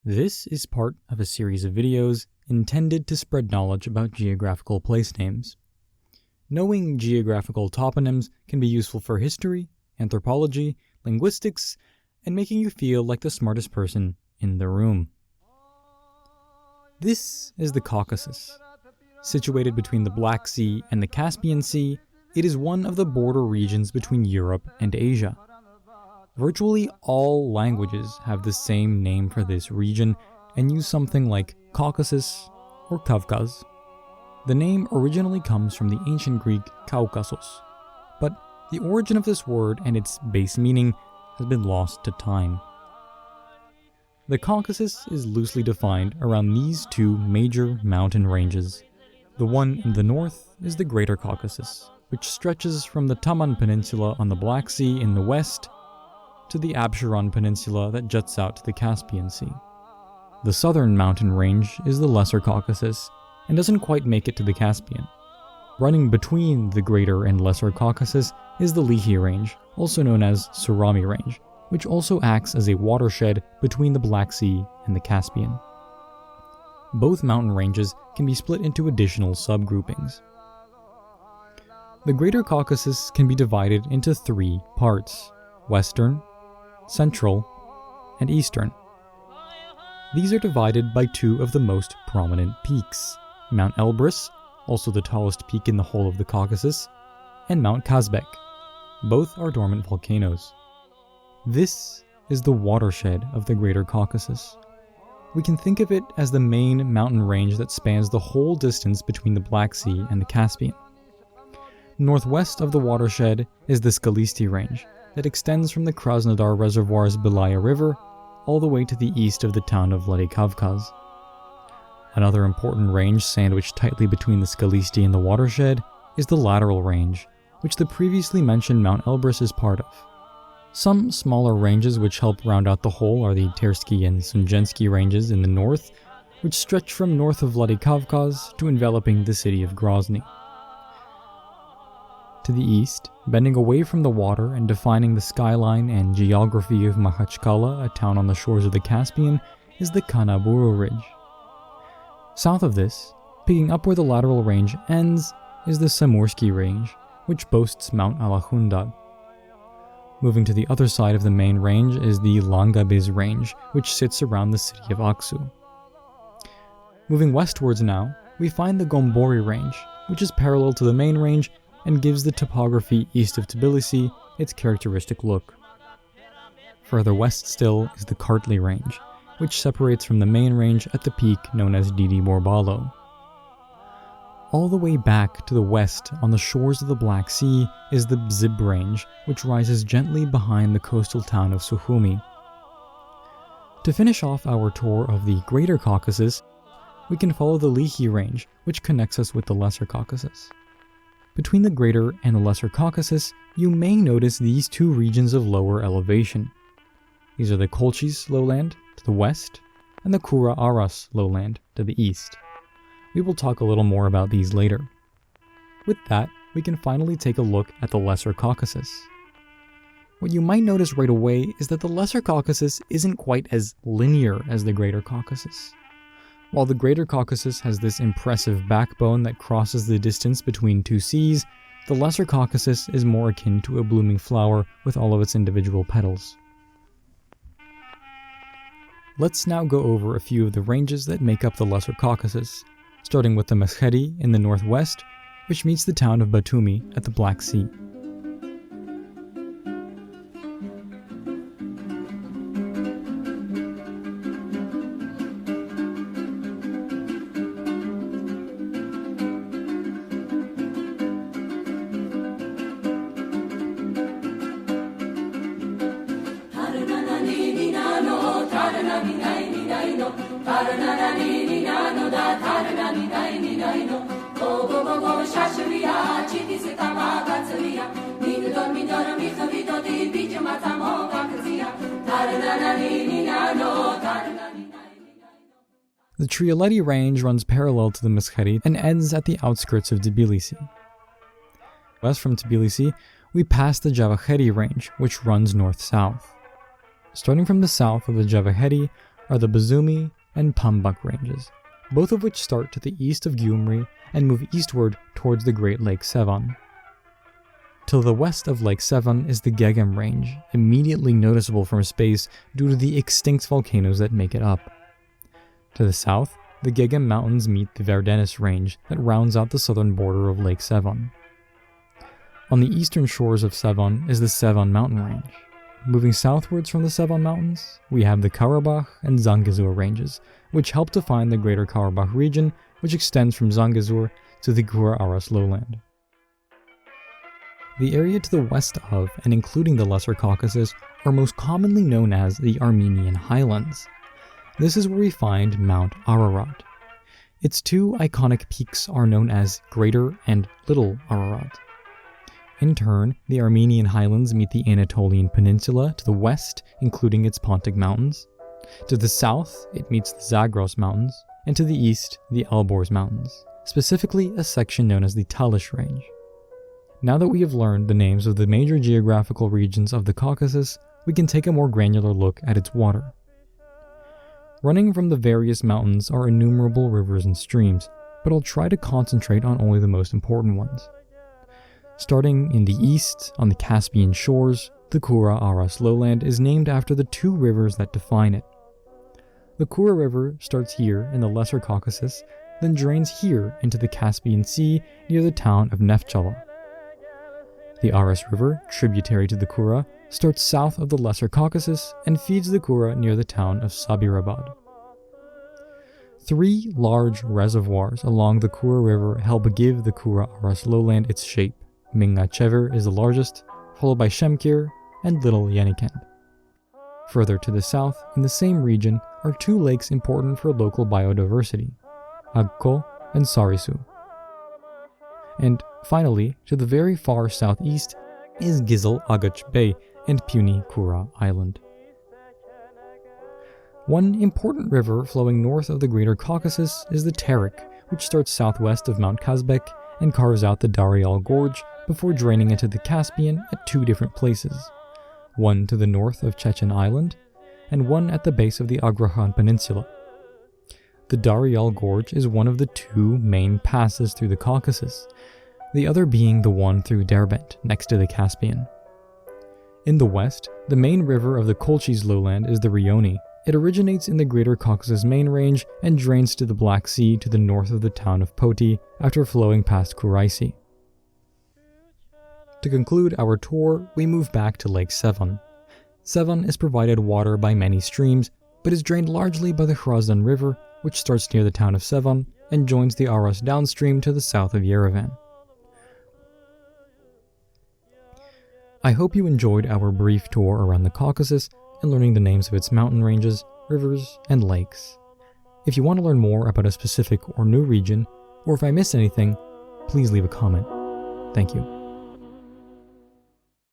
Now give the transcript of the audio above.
This is part of a series of videos intended to spread knowledge about geographical place names. Knowing geographical toponyms can be useful for history, anthropology, linguistics, and making you feel like the smartest person in the room. This is the Caucasus. Situated between the Black Sea and the Caspian Sea, it is one of the border regions between Europe and Asia. Virtually all languages have the same name for this region and use something like Caucasus or Kavkaz. The name originally comes from the ancient Greek Kaukasos, but the origin of this word and its base meaning has been lost to time. The Caucasus is loosely defined around these two major mountain ranges. The one in the north is the Greater Caucasus, which stretches from the Taman Peninsula on the Black Sea in the west to the Absheron Peninsula that juts out to the Caspian Sea. The southern mountain range is the Lesser Caucasus and doesn't quite make it to the Caspian. Running between the Greater and Lesser Caucasus is the Lehi Range, also known as Surami Range, which also acts as a watershed between the Black Sea and the Caspian. Both mountain ranges can be split into additional subgroupings. The Greater Caucasus can be divided into three parts: Western, Central, and Eastern. These are divided by two of the most prominent peaks, Mount Elbrus, also the tallest peak in the whole of the Caucasus, and Mount Kazbek. Both are dormant volcanoes. This is the watershed of the Greater Caucasus. We can think of it as the main mountain range that spans the whole distance between the Black Sea and the Caspian. Northwest of the watershed is the Skalisti Range, that extends from the Krasnodar Reservoir's Belaya River all the way to the east of the town of Vladikavkaz. Another important range sandwiched tightly between the Skalisti and the watershed is the Lateral Range, which the previously mentioned Mount Elbrus is part of. Some smaller ranges which help round out the whole are the Tersky and Sunjensky ranges in the north, which stretch from north of Vladikavkaz to enveloping the city of Grozny. To the east, bending away from the water and defining the skyline and geography of Makhachkala, a town on the shores of the Caspian, is the Kanaburu Ridge. South of this, picking up where the Lateral Range ends, is the Samursky Range, which boasts Mount Alahundad. Moving to the other side of the main range is the Langabiz Range, which sits around the city of Aksu. Moving westwards now, we find the Gombori Range, which is parallel to the main range and gives the topography east of Tbilisi its characteristic look. Further west still is the Kartli Range, which separates from the main range at the peak known as Didi Borbalo. All the way back to the west on the shores of the Black Sea is the Bzib Range, which rises gently behind the coastal town of Sukhumi. To finish off our tour of the Greater Caucasus, we can follow the Lehi Range, which connects us with the Lesser Caucasus. Between the Greater and the Lesser Caucasus, you may notice these two regions of lower elevation. These are the Kolchis lowland to the west and the Kura Aras lowland to the east. We will talk a little more about these later. With that, we can finally take a look at the Lesser Caucasus. What you might notice right away is that the Lesser Caucasus isn't quite as linear as the Greater Caucasus. While the Greater Caucasus has this impressive backbone that crosses the distance between two seas, the Lesser Caucasus is more akin to a blooming flower with all of its individual petals. Let's now go over a few of the ranges that make up the Lesser Caucasus, starting with the Meshchedi in the northwest, which meets the town of Batumi at the Black Sea. The Trialeti Range runs parallel to the Meshchedi and ends at the outskirts of Tbilisi. West from Tbilisi, we pass the Javakheti Range, which runs north-south. Starting from the south of the Javakheti, are the Bazumi and Pambuk ranges, both of which start to the east of Gyumri and move eastward towards the Great Lake Sevan. To the west of Lake Sevan is the Gegem Range, immediately noticeable from space due to the extinct volcanoes that make it up. To the south, the Gegem Mountains meet the Verdenis Range that rounds out the southern border of Lake Sevan. On the eastern shores of Sevan is the Sevan Mountain Range. Moving southwards from the Sevan Mountains, we have the Karabakh and Zangezur ranges, which help define the Greater Karabakh region, which extends from Zangezur to the Kura-Aras lowland. The area to the west of, and including the Lesser Caucasus, are most commonly known as the Armenian Highlands. This is where we find Mount Ararat. Its two iconic peaks are known as Greater and Little Ararat. In turn, the Armenian Highlands meet the Anatolian Peninsula to the west, including its Pontic Mountains. To the south, it meets the Zagros Mountains, and to the east, the Alborz Mountains, specifically a section known as the Talish Range. Now that we have learned the names of the major geographical regions of the Caucasus, we can take a more granular look at its water. Running from the various mountains are innumerable rivers and streams, but I'll try to concentrate on only the most important ones. Starting in the east, on the Caspian shores, the Kura-Aras lowland is named after the two rivers that define it. The Kura River starts here in the Lesser Caucasus, then drains here into the Caspian Sea near the town of Neftchala. The Aras River, tributary to the Kura, starts south of the Lesser Caucasus and feeds the Kura near the town of Sabirabad. Three large reservoirs along the Kura River help give the Kura-Aras lowland its shape. Mingachever is the largest, followed by Shemkir and Little Yenikend. Further to the south, in the same region, are two lakes important for local biodiversity, Agko and Sarisu. And finally, to the very far southeast is Gizil Agach Bay and puny Kura Island. One important river flowing north of the Greater Caucasus is the Terek, which starts southwest of Mount Kazbek and carves out the Daryal Gorge before draining into the Caspian at two different places, one to the north of Chechen Island, and one at the base of the Agrakhan Peninsula. The Daryal Gorge is one of the two main passes through the Caucasus, the other being the one through Derbent, next to the Caspian. In the west, the main river of the Kolchis lowland is the Rioni. It originates in the Greater Caucasus main range and drains to the Black Sea to the north of the town of Poti after flowing past Kuraisi. To conclude our tour, we move back to Lake Sevan. Sevan is provided water by many streams, but is drained largely by the Hrazdan River, which starts near the town of Sevan and joins the Aras downstream to the south of Yerevan. I hope you enjoyed our brief tour around the Caucasus and learning the names of its mountain ranges, rivers, and lakes. If you want to learn more about a specific or new region, or if I missed anything, please leave a comment. Thank you.